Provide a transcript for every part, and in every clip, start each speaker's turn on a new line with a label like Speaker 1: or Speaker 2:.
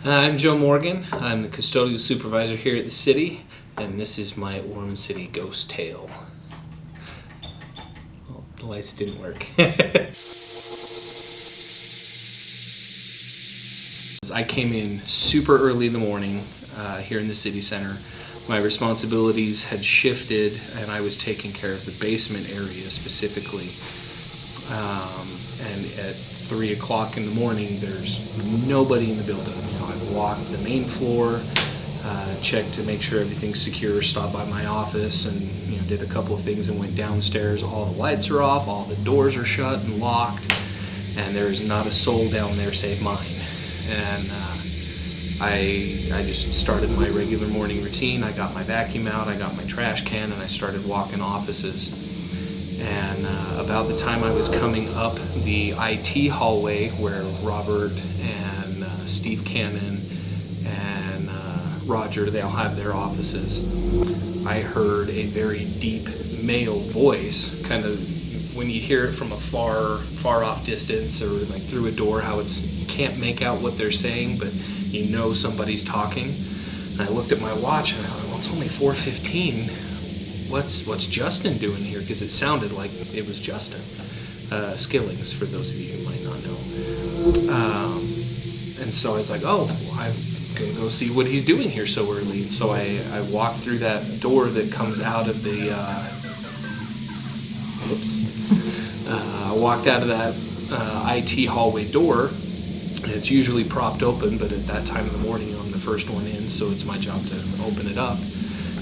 Speaker 1: I'm Joe Morgan. I'm the custodial supervisor here at the city, and this is my Orem City ghost tale. Oh, the lights didn't work. I came in super early in the morning here in the city center. My responsibilities had shifted, and I was taking care of the basement area specifically. And at 3 o'clock in the morning, there's nobody in the building. I've walked the main floor, checked to make sure everything's secure, stopped by my office, and did a couple of things and went downstairs. All the lights are off, all the doors are shut and locked, and there's not a soul down there save mine. And I just started my regular morning routine. I got my vacuum out, I got my trash can, and I started walking offices. And about the time I was coming up the IT hallway where Robert and Steve Cannon and Roger, they all have their offices, I heard a very deep male voice, kind of when you hear it from a far off distance or like through a door, how you can't make out what they're saying, but you know somebody's talking. And I looked at my watch and I thought, well, it's only 4:15. What's Justin doing here? Because it sounded like it was Justin. Skillings, for those of you who might not know. And so I was like, oh, I'm going to go see what he's doing here so early. And so I walked through that door that comes out of the... I walked out of that IT hallway door, and it's usually propped open, but at that time of the morning, I'm the first one in, so it's my job to open it up.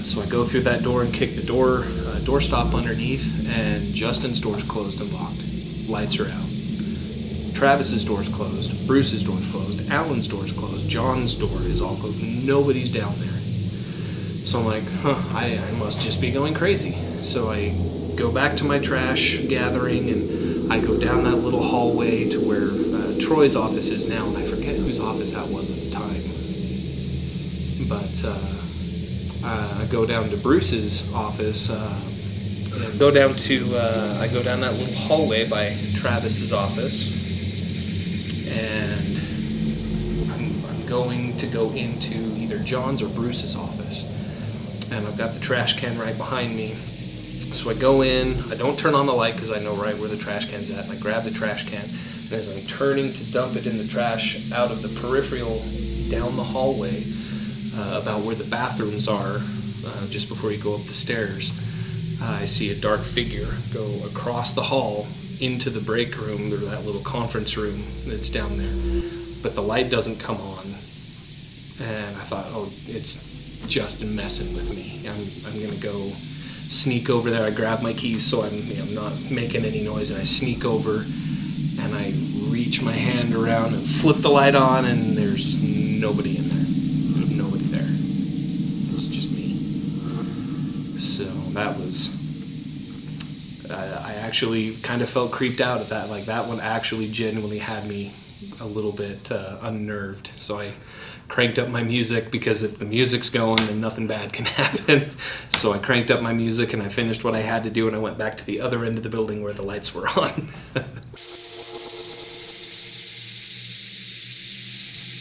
Speaker 1: So I go through that door and kick the doorstop underneath, and Justin's door's closed and locked. Lights are out. Travis's door's closed. Bruce's door's closed. Alan's door's closed. John's door is all closed. Nobody's down there. So I'm like, I must just be going crazy. So I go back to my trash gathering, and I go down that little hallway to where Troy's office is now, and I forget whose office that was at the time. But... I go down to Bruce's office, and I go down that little hallway by Travis's office, and I'm going to go into either John's or Bruce's office, and I've got the trash can right behind me. So I go in, I don't turn on the light because I know right where the trash can's at, and I grab the trash can, and as I'm turning to dump it in the trash out of the peripheral down the hallway, about where the bathrooms are, just before you go up the stairs, I see a dark figure go across the hall into the break room, or that little conference room that's down there. But the light doesn't come on, and I thought, oh, it's Justin messing with me. I'm gonna go sneak over there. I grab my keys so I'm not making any noise, and I sneak over, and I reach my hand around and flip the light on, and there's nobody in there. So that was, I actually kind of felt creeped out at that. Like, that one actually genuinely had me a little bit unnerved. So I cranked up my music, because if the music's going, then nothing bad can happen. So I cranked up my music, and I finished what I had to do, and I went back to the other end of the building where the lights were on.